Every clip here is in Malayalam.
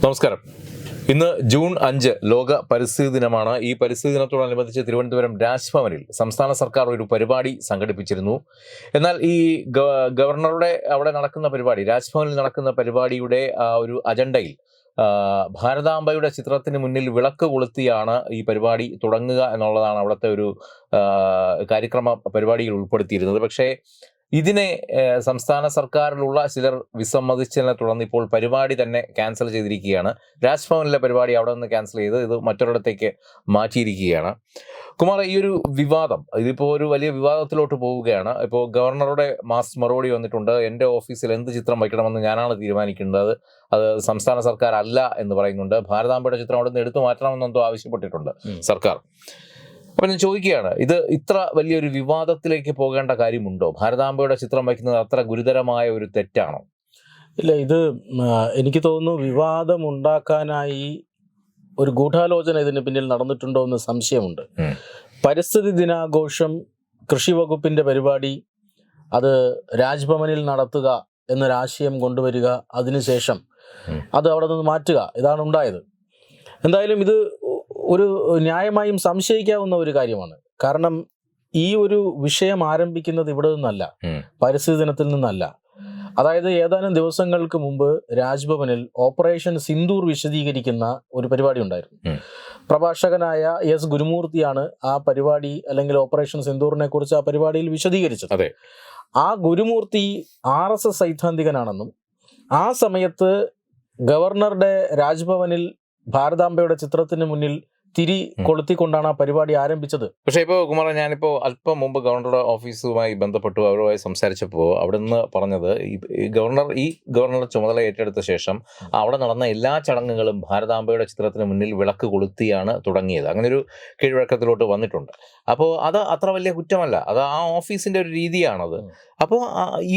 നമസ്കാരം. ഇന്ന് ജൂൺ 5 ലോക പരിസ്ഥിതി ദിനമാണ്. ഈ പരിസ്ഥിതി ദിനത്തോടനുബന്ധിച്ച് തിരുവനന്തപുരം രാജ്ഭവനിൽ സംസ്ഥാന സർക്കാർ ഒരു പരിപാടി സംഘടിപ്പിച്ചിരുന്നു. എന്നാൽ ഈ ഗവർണറുടെ അവിടെ നടക്കുന്ന പരിപാടി, രാജ്ഭവനിൽ നടക്കുന്ന പരിപാടിയുടെ ഒരു അജണ്ടയിൽ ഭാരതാംബയുടെ ചിത്രത്തിന് മുന്നിൽ വിളക്ക് കൊളുത്തിയാണ് ഈ പരിപാടി തുടങ്ങുക എന്നുള്ളതാണ് അവിടുത്തെ ഒരു കാര്യക്രമ പരിപാടിയിൽ ഉൾപ്പെടുത്തിയിരുന്നത്. പക്ഷേ ഇതിനെ സംസ്ഥാന സർക്കാരിലുള്ള ചിലർ വിസമ്മതിച്ചതിനെ തുടർന്ന് ഇപ്പോൾ പരിപാടി തന്നെ ക്യാൻസൽ ചെയ്തിരിക്കുകയാണ്. രാജ്ഭവനിലെ പരിപാടി അവിടെ നിന്ന് ക്യാൻസൽ ചെയ്ത് ഇത് മറ്റൊരിടത്തേക്ക് മാറ്റിയിരിക്കുകയാണ്. കുമാർ, ഈ ഒരു വിവാദം ഇതിപ്പോൾ ഒരു വലിയ വിവാദത്തിലോട്ട് പോവുകയാണ്. ഇപ്പോൾ ഗവർണറുടെ മാസ് മറുപടി വന്നിട്ടുണ്ട്. എൻ്റെ ഓഫീസിൽ എന്ത് ചിത്രം വയ്ക്കണമെന്ന് ഞാനാണ് തീരുമാനിക്കേണ്ടത്, അത് സംസ്ഥാന സർക്കാർ അല്ല എന്ന് പറയുന്നുണ്ട്. ഭാരതാംബയുടെ ചിത്രം അവിടെ നിന്ന് എടുത്തു മാറ്റണമെന്നെന്തോ ആവശ്യപ്പെട്ടിട്ടുണ്ട് സർക്കാർ. അപ്പം ഞാൻ ചോദിക്കുകയാണ്, ഇത് ഇത്ര വലിയൊരു വിവാദത്തിലേക്ക് പോകേണ്ട കാര്യമുണ്ടോ? ഭാരതാംബയുടെ ചിത്രം വയ്ക്കുന്നത് അത്ര ഗുരുതരമായ ഒരു തെറ്റാണോ? ഇല്ല, ഇത് എനിക്ക് തോന്നുന്നു വിവാദമുണ്ടാക്കാനായി ഒരു ഗൂഢാലോചന ഇതിന് പിന്നിൽ നടന്നിട്ടുണ്ടോ എന്ന് സംശയമുണ്ട്. പരിസ്ഥിതി ദിനാഘോഷം, കൃഷി വകുപ്പിൻ്റെ പരിപാടി, അത് രാജ്ഭവനിൽ നടത്തുക എന്നൊരാശയം കൊണ്ടുവരിക, അതിനുശേഷം അത് അവിടെ നിന്ന് മാറ്റുക, ഇതാണ് ഉണ്ടായത്. എന്തായാലും ഇത് ഒരു ന്യായമായും സംശയിക്കാവുന്ന ഒരു കാര്യമാണ്. കാരണം ഈ ഒരു വിഷയം ആരംഭിക്കുന്നത് ഇവിടെ നിന്നല്ല, പരിസ്ഥിതി ദിനത്തിൽ നിന്നല്ല. അതായത് ഏതാനും ദിവസങ്ങൾക്ക് മുമ്പ് രാജ്ഭവനിൽ ഓപ്പറേഷൻ സിന്ദൂർ വിശദീകരിക്കുന്ന ഒരു പരിപാടി ഉണ്ടായിരുന്നു. പ്രഭാഷകനായ എസ് ഗുരുമൂർത്തിയാണ് ആ പരിപാടി അല്ലെങ്കിൽ ഓപ്പറേഷൻ സിന്ദൂറിനെ കുറിച്ച് ആ പരിപാടിയിൽ വിശദീകരിച്ചത്. ആ ഗുരുമൂർത്തി RSS സൈദ്ധാന്തികനാണെന്നും ആ സമയത്ത് ഗവർണറുടെ രാജ്ഭവനിൽ ഭാരതാംബയുടെ ചിത്രത്തിന് മുന്നിൽ തിരി കൊളുത്തിക്കൊണ്ടാണ് ആ പരിപാടി ആരംഭിച്ചത്. പക്ഷേ ഇപ്പോൾ കുമാർ, ഞാനിപ്പോൾ അല്പം മുമ്പ് ഗവർണറുടെ ഓഫീസുമായി ബന്ധപ്പെട്ടു അവരുമായി സംസാരിച്ചപ്പോൾ അവിടെ നിന്ന് പറഞ്ഞത് ഈ ഗവർണർ ചുമതല ഏറ്റെടുത്ത ശേഷം അവിടെ നടന്ന എല്ലാ ചടങ്ങുകളും ഭാരതാംബയുടെ ചിത്രത്തിന് മുന്നിൽ വിളക്ക് കൊളുത്തിയാണ് തുടങ്ങിയത്. അങ്ങനെ ഒരു കീഴ്വഴക്കത്തിലോട്ട് വന്നിട്ടുണ്ട്. അപ്പോൾ അത് അത്ര വലിയ കുറ്റമല്ല, അത് ആ ഓഫീസിൻ്റെ ഒരു രീതിയാണത്. അപ്പോൾ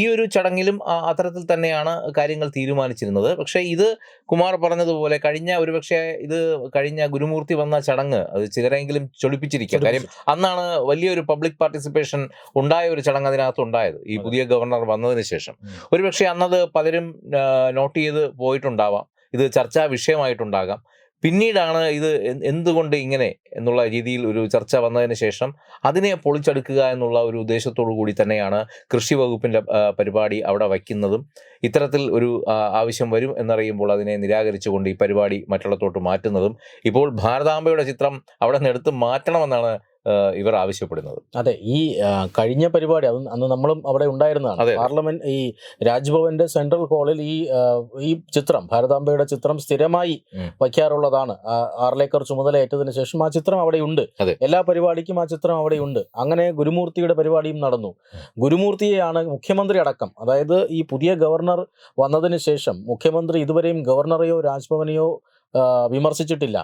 ഈ ഒരു ചടങ്ങിലും അത്തരത്തിൽ തന്നെയാണ് കാര്യങ്ങൾ തീരുമാനിച്ചിരുന്നത്. പക്ഷേ ഇത് കുമാർ പറഞ്ഞതുപോലെ കഴിഞ്ഞ ഗുരുമൂർത്തി വന്ന ചടങ്ങ് അത് ചിലരെങ്കിലും ചൊടിപ്പിച്ചിരിക്കുക. കാര്യം അന്നാണ് വലിയൊരു പബ്ലിക് പാർട്ടിസിപ്പേഷൻ ഉണ്ടായ ഒരു ചടങ്ങ് അതിനകത്ത് ഉണ്ടായത്, ഈ പുതിയ ഗവർണർ വന്നതിന് ശേഷം. ഒരുപക്ഷെ അന്നത് പലരും നോട്ട് ചെയ്ത് പോയിട്ടുണ്ടാവാം, ഇത് ചർച്ചാ വിഷയമായിട്ടുണ്ടാകാം. പിന്നീടാണ് ഇത് എന്തുകൊണ്ട് ഇങ്ങനെ എന്നുള്ള രീതിയിൽ ഒരു ചർച്ച വന്നതിന് ശേഷം അതിനെ പൊളിച്ചെടുക്കുക എന്നുള്ള ഒരു ഉദ്ദേശത്തോടു കൂടി തന്നെയാണ് കൃഷി വകുപ്പിൻ്റെ പരിപാടി അവിടെ വയ്ക്കുന്നതും. ഇത്തരത്തിൽ ഒരു ആവശ്യം വരും എന്നറിയുമ്പോൾ അതിനെ നിരാകരിച്ചുകൊണ്ട് ഈ പരിപാടി മറ്റുള്ളത്തോട്ട് മാറ്റുന്നതും. ഇപ്പോൾ ഭാരതാംബയുടെ ചിത്രം അവിടെ നിന്ന് എടുത്ത് മാറ്റണമെന്നാണ് ഇവർ ആവശ്യപ്പെടുന്നത്. അതെ, ഈ കഴിഞ്ഞ പരിപാടി അന്ന് നമ്മളും അവിടെ ഉണ്ടായിരുന്നതാണ്. പാർലമെന്റ് ഈ രാജ്ഭവന്റെ സെൻട്രൽ ഹാളിൽ ഈ ചിത്രം, ഭാരതാംബയുടെ ചിത്രം സ്ഥിരമായി വയ്ക്കാറുള്ളതാണ്. ആർലേക്കർ ചുമതലയേറ്റതിന് ശേഷം ആ ചിത്രം അവിടെയുണ്ട്. എല്ലാ പരിപാടിക്കും ആ ചിത്രം അവിടെയുണ്ട്. അങ്ങനെ ഗുരുമൂർത്തിയുടെ പരിപാടിയും നടന്നു. ഗുരുമൂർത്തിയെയാണ് മുഖ്യമന്ത്രി അടക്കം, അതായത് ഈ പുതിയ ഗവർണർ വന്നതിന് ശേഷം മുഖ്യമന്ത്രി ഇതുവരെയും ഗവർണറെയോ രാജ്ഭവനെയോ വിമർശിച്ചിട്ടില്ല.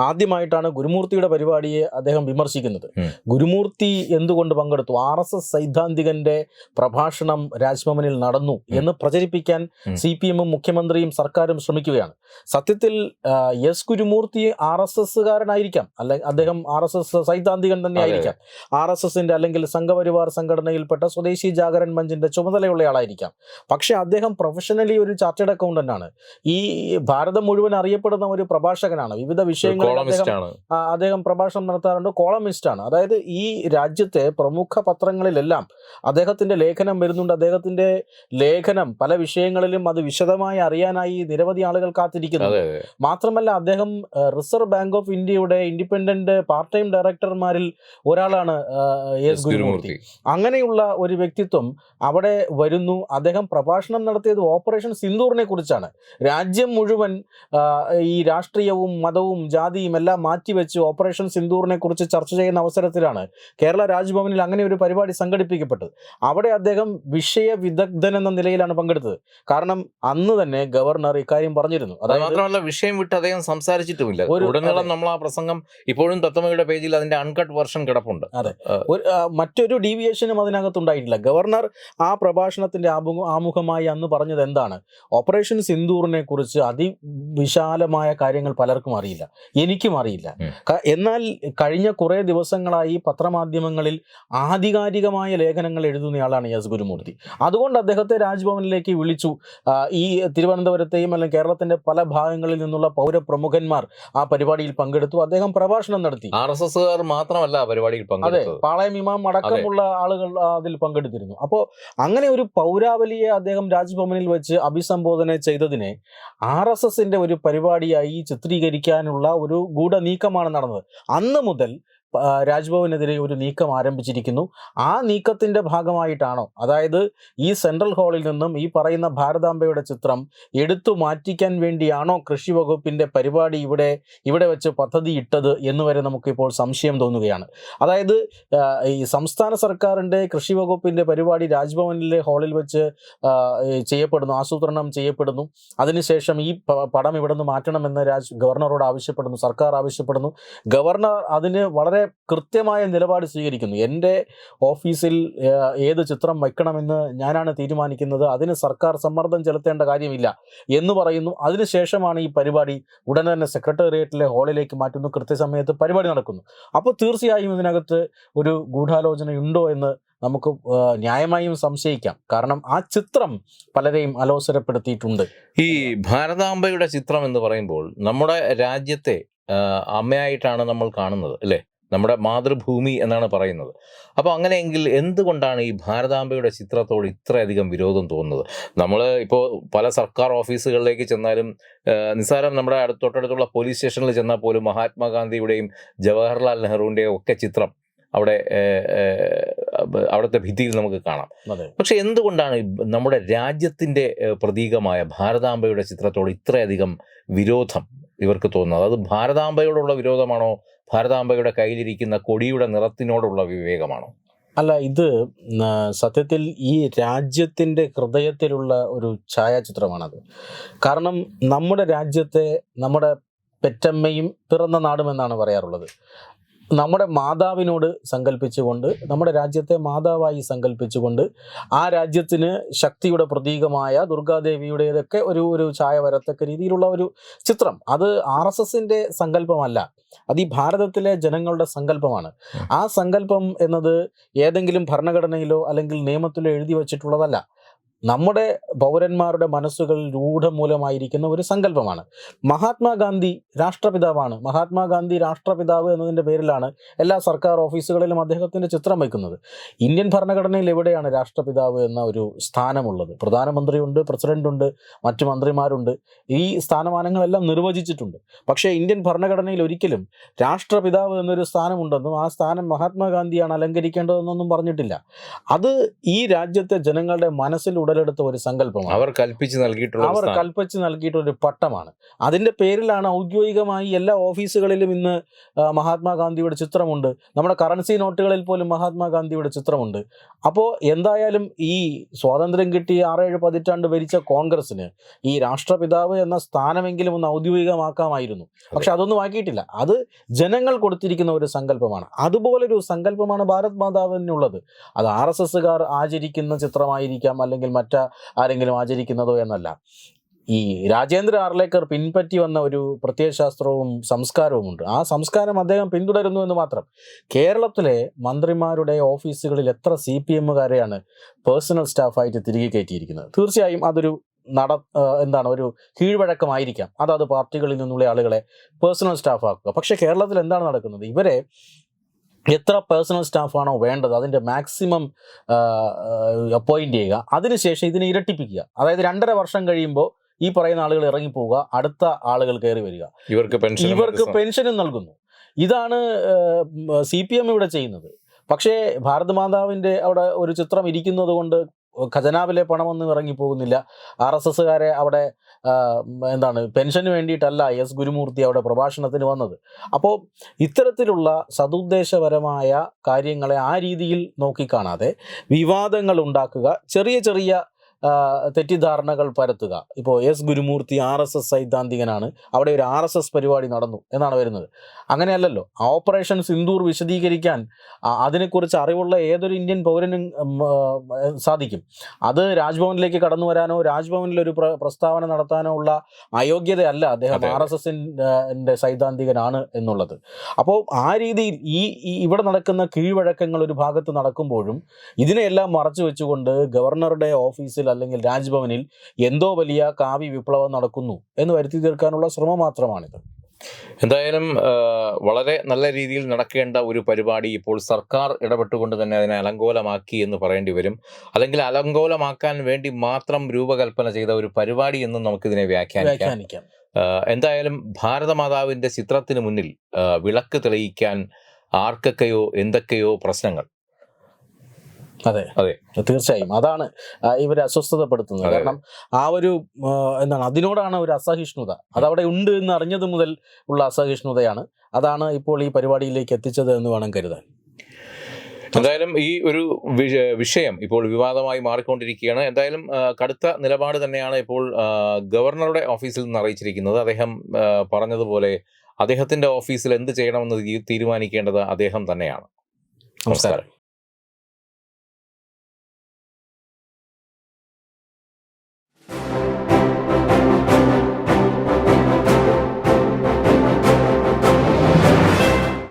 ആദ്യമായിട്ടാണ് ഗുരുമൂർത്തിയുടെ പരിപാടിയെ അദ്ദേഹം വിമർശിക്കുന്നത്. ഗുരുമൂർത്തി എന്തുകൊണ്ട് പങ്കെടുത്തു? RSS സൈദ്ധാന്തികന്റെ പ്രഭാഷണം രാജ്ഭവനിൽ നടന്നു എന്ന് പ്രചരിപ്പിക്കാൻ CPM മുഖ്യമന്ത്രിയും സർക്കാരും ശ്രമിക്കുകയാണ്. സത്യത്തിൽ എസ് ഗുരുമൂർത്തി RSSകാരനായിരിക്കാം, അല്ലെങ്കിൽ അദ്ദേഹം RSS സൈദ്ധാന്തികൻ തന്നെ ആയിരിക്കാം, RSSന്റെ അല്ലെങ്കിൽ സംഘപരിവാർ സംഘടനയിൽപ്പെട്ട സ്വദേശി ജാഗരൺ മഞ്ചിന്റെ ചുമതലയുള്ളയാളായിരിക്കാം. പക്ഷെ അദ്ദേഹം പ്രൊഫഷണലി ഒരു ചാർട്ടേഡ് അക്കൗണ്ടന്റ് ആണ്. ഈ ഭാരതം മുഴുവൻ അറിയപ്പെടുന്ന ഒരു പ്രഭാഷകനാണ്. വിവിധ വിഷയങ്ങളിൽ അദ്ദേഹം പ്രഭാഷണം നടത്താറുണ്ട്. കോളമിസ്റ്റ് ആണ്. അതായത് ഈ രാജ്യത്തെ പ്രമുഖ പത്രങ്ങളിലെല്ലാം അദ്ദേഹത്തിന്റെ ലേഖനം വരുന്നുണ്ട്. അദ്ദേഹത്തിന്റെ ലേഖനം പല വിഷയങ്ങളിലും അത് വിശദമായി അറിയാനായി നിരവധി ആളുകൾ കാത്തിരിക്കുന്നു. മാത്രമല്ല അദ്ദേഹം റിസർവ് ബാങ്ക് ഓഫ് ഇന്ത്യയുടെ ഇൻഡിപെൻഡന്റ് പാർട്ട് ടൈം ഡയറക്ടർമാരിൽ ഒരാളാണ് എസ് ഗുരുമൂർത്തി. അങ്ങനെയുള്ള ഒരു വ്യക്തിത്വം അവിടെ വരുന്നു. അദ്ദേഹം പ്രഭാഷണം നടത്തിയത് ഓപ്പറേഷൻ സിന്ദൂറിനെ കുറിച്ചാണ്. രാജ്യം മുഴുവൻ ഈ രാഷ്ട്രീയവും മതവും ജാതിയും എല്ലാം മാറ്റിവെച്ച് ഓപ്പറേഷൻ സിന്ദൂറിനെ കുറിച്ച് ചർച്ച ചെയ്യുന്ന അവസരത്തിലാണ് കേരള രാജ്ഭവനിൽ അങ്ങനെ ഒരു പരിപാടി സംഘടിപ്പിക്കപ്പെട്ടത്. അവിടെ അദ്ദേഹം വിഷയ വിദഗ്ധൻ എന്ന നിലയിലാണ് പങ്കെടുത്തത്. കാരണം അന്ന് തന്നെ ഗവർണർ ഇക്കാര്യം പറഞ്ഞിരുന്നു. അത് മാത്രമല്ല, വിഷയം വിട്ട് അദ്ദേഹം സംസാരിച്ചിട്ടുമില്ല. ഉടനീളം നമ്മൾ ആ പ്രസംഗം ഇപ്പോഴും തത്വമയുടെ പേജിൽ അതിന്റെ അൺകട്ട് വെർഷൻ കിടപ്പുണ്ട്. അതെ, മറ്റൊരു ഡീവിയേഷനും അതിനകത്തുണ്ടായിട്ടില്ല. ഗവർണർ ആ പ്രഭാഷണത്തിന്റെ ആമുഖമായി അന്ന് പറഞ്ഞത് എന്താണ്? ഓപ്പറേഷൻ സിന്ദൂറിനെ കുറിച്ച് അതിവിശാലമായ സത്യസന്ധമായ കാര്യങ്ങൾ പലർക്കും അറിയില്ല, എനിക്കും അറിയില്ല. എന്നാൽ കഴിഞ്ഞ കുറേ ദിവസങ്ങളായി പത്രമാധ്യമങ്ങളിൽ ആധികാരികമായ ലേഖനങ്ങൾ എഴുതുന്നയാളാണ് എസ് ഗുരുമൂർത്തി. അതുകൊണ്ട് അദ്ദേഹത്തെ രാജ്ഭവനിലേക്ക് വിളിച്ചു. ഈ തിരുവനന്തപുരത്തെയും അല്ലെങ്കിൽ കേരളത്തിന്റെ പല ഭാഗങ്ങളിൽ നിന്നുള്ള പൗരപ്രമുഖന്മാർ ആ പരിപാടിയിൽ പങ്കെടുത്തു. അദ്ദേഹം പ്രഭാഷണം നടത്തി. RSSകാർ മാത്രമല്ല പരിപാടിയിൽ പങ്കെടുത്തത്, പാളയം ഇമാം അടക്കമുള്ള ആളുകൾ അതിൽ പങ്കെടുത്തിരുന്നു. അപ്പോൾ അങ്ങനെ ഒരു പൗരാവലിയെ അദ്ദേഹം രാജ്ഭവനിൽ വെച്ച് അഭിസംബോധന ചെയ്തതിനെ RSSന്റെ ഒരു പരിപാടിയായി ചിത്രീകരിക്കാനുള്ള ഒരു ഗൂഢനീക്കമാണ് നടന്നത്. അന്ന് മുതൽ രാജ്ഭവനെതിരെ ഒരു നീക്കം ആരംഭിച്ചിരിക്കുന്നു. ആ നീക്കത്തിന്റെ ഭാഗമായിട്ടാണോ, അതായത് ഈ സെൻട്രൽ ഹാളിൽ നിന്നും ഈ പറയുന്ന ഭാരതാംബയുടെ ചിത്രം എടുത്തു മാറ്റിക്കാൻ വേണ്ടിയാണോ കൃഷി വകുപ്പിന്റെ പരിപാടി ഇവിടെ വെച്ച് പദ്ധതി ഇട്ടത് എന്ന് വരെ നമുക്കിപ്പോൾ സംശയം തോന്നുകയാണ്. അതായത് ഈ സംസ്ഥാന സർക്കാരിന്റെ കൃഷി വകുപ്പിന്റെ പരിപാടി രാജ്ഭവനിലെ ഹാളിൽ വെച്ച് ചെയ്യപ്പെടുന്നു, ആസൂത്രണം ചെയ്യപ്പെടുന്നു. അതിനുശേഷം ഈ പടം ഇവിടെ നിന്ന് മാറ്റണമെന്ന് ഗവർണറോട് ആവശ്യപ്പെടുന്നു, സർക്കാർ ആവശ്യപ്പെടുന്നു. ഗവർണർ അതിന് വളരെ കൃത്യമായ നിലപാട് സ്വീകരിക്കുന്നു. എൻ്റെ ഓഫീസിൽ ഏത് ചിത്രം വയ്ക്കണമെന്ന് ഞാനാണ് തീരുമാനിക്കുന്നത്, അതിന് സർക്കാർ സമ്മർദ്ദം ചെലുത്തേണ്ട കാര്യമില്ല എന്ന് പറയുന്നു. അതിനുശേഷമാണ് ഈ പരിപാടി ഉടൻ തന്നെ സെക്രട്ടേറിയറ്റിലെ ഹാളിലേക്ക് മാറ്റുന്നു. കൃത്യസമയത്ത് പരിപാടി നടക്കുന്നു. അപ്പോൾ തീർച്ചയായും ഇതിനകത്ത് ഒരു ഗൂഢാലോചനയുണ്ടോ എന്ന് നമുക്ക് ന്യായമായും സംശയിക്കാം. കാരണം ആ ചിത്രം പലരെയും അലോസരപ്പെടുത്തിയിട്ടുണ്ട്. ഈ ഭാരതാംബയുടെ ചിത്രം എന്ന് പറയുമ്പോൾ നമ്മുടെ രാജ്യത്തെ അമ്മയായിട്ടാണ് നമ്മൾ കാണുന്നത്, അല്ലേ? നമ്മുടെ മാതൃഭൂമി എന്നാണ് പറയുന്നത്. അപ്പോൾ അങ്ങനെയെങ്കിൽ എന്തുകൊണ്ടാണ് ഈ ഭാരതാംബയുടെ ചിത്രത്തോട് ഇത്രയധികം വിരോധം തോന്നുന്നത്? നമ്മൾ ഇപ്പോൾ പല സർക്കാർ ഓഫീസുകളിലേക്ക് ചെന്നാലും നിസ്സാരം നമ്മുടെ തൊട്ടടുത്തുള്ള പോലീസ് സ്റ്റേഷനിൽ ചെന്നാൽ പോലും മഹാത്മാഗാന്ധിയുടെയും ജവഹർലാൽ നെഹ്റുവിൻ്റെയും ഒക്കെ ചിത്രം അവിടുത്തെ ഭിത്തിയിൽ നമുക്ക് കാണാം. പക്ഷെ എന്തുകൊണ്ടാണ് നമ്മുടെ രാജ്യത്തിൻ്റെ പ്രതീകമായ ഭാരതാംബയുടെ ചിത്രത്തോട് ഇത്രയധികം വിരോധം ഇവർക്ക് തോന്നുന്നത്? അത് ഭാരതാംബയോടുള്ള വിരോധമാണോ, ഭാരതാംബയുടെ കയ്യിലിരിക്കുന്ന കൊടിയുടെ നിറത്തിനോടുള്ള വിവേകമാണോ? അല്ല, ഇത് സത്യത്തിൽ ഈ രാജ്യത്തിൻ്റെ ഹൃദയത്തിലുള്ള ഒരു ഛായാചിത്രമാണത്. കാരണം നമ്മുടെ രാജ്യത്തെ നമ്മുടെ പെറ്റമ്മയും പിറന്ന നാടുമെന്നാണ് പറയാറുള്ളത്. നമ്മുടെ മാതാവിനോട് സങ്കല്പിച്ചുകൊണ്ട്, നമ്മുടെ രാജ്യത്തെ മാതാവായി സങ്കല്പിച്ചുകൊണ്ട്, ആ രാജ്യത്തിന് ശക്തിയുടെ പ്രതീകമായ ദുർഗാദേവിയുടേതൊക്കെ ഒരു ഛായ വരത്തക്ക രീതിയിലുള്ള ഒരു ചിത്രം. അത് RSSന്റെ സങ്കല്പമല്ല, അത് ഈ ഭാരതത്തിലെ ജനങ്ങളുടെ സങ്കല്പമാണ്. ആ സങ്കല്പം എന്നത് ഏതെങ്കിലും ഭരണഘടനയിലോ അല്ലെങ്കിൽ നിയമത്തിലോ എഴുതി വച്ചിട്ടുള്ളതല്ല. നമ്മുടെ പൗരന്മാരുടെ മനസ്സുകളിൽ രൂഢമൂലമായിരിക്കുന്ന ഒരു സങ്കല്പമാണ്. മഹാത്മാഗാന്ധി രാഷ്ട്രപിതാവാണ്. മഹാത്മാഗാന്ധി രാഷ്ട്രപിതാവ് എന്നതിൻ്റെ പേരിലാണ് എല്ലാ സർക്കാർ ഓഫീസുകളിലും അദ്ദേഹത്തിൻ്റെ ചിത്രം വയ്ക്കുന്നത്. ഇന്ത്യൻ ഭരണഘടനയിൽ എവിടെയാണ് രാഷ്ട്രപിതാവ് എന്ന ഒരു സ്ഥാനമുള്ളത്? പ്രധാനമന്ത്രിയുണ്ട്, പ്രസിഡന്റുണ്ട്, മറ്റു മന്ത്രിമാരുണ്ട്. ഈ സ്ഥാനമാനങ്ങളെല്ലാം നിർവചിച്ചിട്ടുണ്ട്. പക്ഷേ ഇന്ത്യൻ ഭരണഘടനയിൽ ഒരിക്കലും രാഷ്ട്രപിതാവ് എന്നൊരു സ്ഥാനമുണ്ടെന്നും ആ സ്ഥാനം മഹാത്മാഗാന്ധിയാണ് അലങ്കരിക്കേണ്ടതെന്നൊന്നും പറഞ്ഞിട്ടില്ല. അത് ഈ രാജ്യത്തെ ജനങ്ങളുടെ മനസ്സിൽ ഉടലെടുത്ത ഒരു സങ്കല്പമാണ്. അവർ കൽപ്പിച്ച് നൽകിയിട്ടുള്ള ഒരു പട്ടമാണ്. അതിൻ്റെ പേരിലാണ് ഔദ്യോഗികമായി എല്ലാ ഓഫീസുകളിലും ഇന്ന് മഹാത്മാഗാന്ധിയുടെ ചിത്രമുണ്ട്. നമ്മുടെ കറൻസി നോട്ടുകളിൽ പോലും മഹാത്മാഗാന്ധിയുടെ ചിത്രമുണ്ട്. അപ്പോൾ എന്തായാലും ഈ സ്വാതന്ത്ര്യം കിട്ടി 6-7 പതിറ്റാണ്ട് ഭരിച്ച കോൺഗ്രസിന് ഈ രാഷ്ട്രപിതാവ് എന്ന സ്ഥാനമെങ്കിലും ഒന്ന് ഔദ്യോഗികമാക്കാമായിരുന്നു. പക്ഷെ അതൊന്നും ആക്കിയിട്ടില്ല. അത് ജനങ്ങൾ കൊടുത്തിരിക്കുന്ന ഒരു സങ്കല്പമാണ്. അതുപോലൊരു സങ്കല്പമാണ് ഭാരത് മാതാവിനുള്ളത്. അത് RSSകാർ ആചരിക്കുന്ന ചിത്രമായിരിക്കാം, അല്ലെങ്കിൽ ആരെങ്കിലും ആചരിക്കുന്നതോ എന്നല്ല. ഈ രാജേന്ദ്ര ആർലേക്കർ പിൻപറ്റി വന്ന ഒരു പ്രത്യയശാസ്ത്രവും സംസ്കാരവുമുണ്ട്. ആ സംസ്കാരം അദ്ദേഹം പിന്തുടരുന്നു എന്ന് മാത്രം. കേരളത്തിലെ മന്ത്രിമാരുടെ ഓഫീസുകളിൽ എത്ര CPMകാരെയാണ് പേഴ്സണൽ സ്റ്റാഫായിട്ട് തിരികെ കയറ്റിയിരിക്കുന്നത്? തീർച്ചയായും അതൊരു ഒരു കീഴ്വഴക്കമായിരിക്കാം. അതാത് പാർട്ടികളിൽ നിന്നുള്ള ആളുകളെ പേഴ്സണൽ സ്റ്റാഫാക്കുക. പക്ഷേ കേരളത്തിൽ എന്താണ് നടക്കുന്നത്? ഇവരെ എത്ര പേഴ്സണൽ സ്റ്റാഫാണോ വേണ്ടത് അതിൻ്റെ മാക്സിമം അപ്പോയിൻ്റ് ചെയ്യുക, അതിനുശേഷം ഇതിനെ ഇരട്ടിപ്പിക്കുക. അതായത് 2.5 വർഷം കഴിയുമ്പോൾ ഈ പറയുന്ന ആളുകൾ ഇറങ്ങിപ്പോവുക, അടുത്ത ആളുകൾ കയറി വരിക, ഇവർക്ക് പെൻഷനും നൽകുന്നു. ഇതാണ് CPM ഇവിടെ ചെയ്യുന്നത്. പക്ഷേ ഭാരത് മാതാവിൻ്റെ അവിടെ ഒരു ചിത്രം ഇരിക്കുന്നത് കൊണ്ട് ഖജനാവിലെ പണമൊന്നും ഇറങ്ങിപ്പോകുന്നില്ല. RSSകാരെ അവിടെ പെൻഷന് വേണ്ടിയിട്ടല്ല എസ് ഗുരുമൂർത്തി അവിടെ പ്രഭാഷണത്തിന് വന്നത്. അപ്പോൾ ഇത്തരത്തിലുള്ള സതുദ്ദേശപരമായ കാര്യങ്ങളെ ആ രീതിയിൽ നോക്കിക്കാണാതെ വിവാദങ്ങൾ ഉണ്ടാക്കുക, ചെറിയ ചെറിയ തെറ്റിദ്ധാരണകൾ പരത്തുക. ഇപ്പോൾ എസ് ഗുരുമൂർത്തി RSS സൈദ്ധാന്തികനാണ്, അവിടെ ഒരു RSS പരിപാടി നടന്നു എന്നാണ് വരുന്നത്. അങ്ങനെയല്ലല്ലോ. ഓപ്പറേഷൻ സിന്ദൂർ വിശദീകരിക്കാൻ അതിനെക്കുറിച്ച് അറിവുള്ള ഏതൊരു ഇന്ത്യൻ പൗരനും സാധിക്കും. അത് രാജ്ഭവനിലേക്ക് കടന്നു വരാനോ രാജ്ഭവനിൽ ഒരു പ്രസ്താവന നടത്താനോ ഉള്ള അയോഗ്യതയല്ല അദ്ദേഹം RSSന്റെ സൈദ്ധാന്തികനാണ് എന്നുള്ളത്. അപ്പോൾ ആ രീതിയിൽ ഈ ഇവിടെ നടക്കുന്ന കീഴ്വഴക്കങ്ങൾ ഒരു ഭാഗത്ത് നടക്കുമ്പോഴും ഇതിനെയെല്ലാം മറച്ചു വെച്ചുകൊണ്ട് ഗവർണറുടെ ഓഫീസിൽ അല്ലെങ്കിൽ രാജ്ഭവനിൽ എന്തോ വലിയ കാവ്യ വിപ്ലവം നടക്കുന്നു എന്ന് വരുത്തി തീർക്കാനുള്ള ശ്രമം മാത്രമാണിത്. എന്തായാലും വളരെ നല്ല രീതിയിൽ നടക്കേണ്ട ഒരു പരിപാടി ഇപ്പോൾ സർക്കാർ ഇടപെട്ടുകൊണ്ട് തന്നെ അതിനെ അലങ്കോലമാക്കി എന്ന് പറയേണ്ടി വരും. അല്ലെങ്കിൽ അലങ്കോലമാക്കാൻ വേണ്ടി മാത്രം രൂപകൽപ്പന ചെയ്ത ഒരു പരിപാടി എന്നും നമുക്കിതിനെ വ്യാഖ്യാനിക്കാം. എന്തായാലും ഭാരതമാതാവിന്റെ ചിത്രത്തിന് മുന്നിൽ വിളക്ക് തെളിയിക്കാൻ ആർക്കൊക്കെയോ എന്തൊക്കെയോ പ്രശ്നങ്ങൾ. അതെ, തീർച്ചയായും അതാണ് ഇവരെ അസ്വസ്ഥതപ്പെടുത്തുന്നത്. കാരണം ആ ഒരു എന്താണ്, അതിനോടാണ് ഒരു അസഹിഷ്ണുത. അതവിടെ ഉണ്ട് എന്ന് അറിഞ്ഞത് മുതൽ ഉള്ള അസഹിഷ്ണുതയാണ്. അതാണ് ഇപ്പോൾ ഈ പരിപാടിയിലേക്ക് എത്തിച്ചത് എന്ന് വേണം കരുതാൻ. എന്തായാലും ഈ ഒരു വിഷയം ഇപ്പോൾ വിവാദമായി മാറിക്കൊണ്ടിരിക്കുകയാണ്. എന്തായാലും കടുത്ത നിലപാട് തന്നെയാണ് ഇപ്പോൾ ഗവർണറുടെ ഓഫീസിൽ നിന്ന് അറിയിച്ചിരിക്കുന്നത്. അദ്ദേഹം പറഞ്ഞതുപോലെ അദ്ദേഹത്തിന്റെ ഓഫീസിൽ എന്ത് ചെയ്യണമെന്ന് തീരുമാനിക്കേണ്ടത് അദ്ദേഹം തന്നെയാണ്. നമസ്കാരം.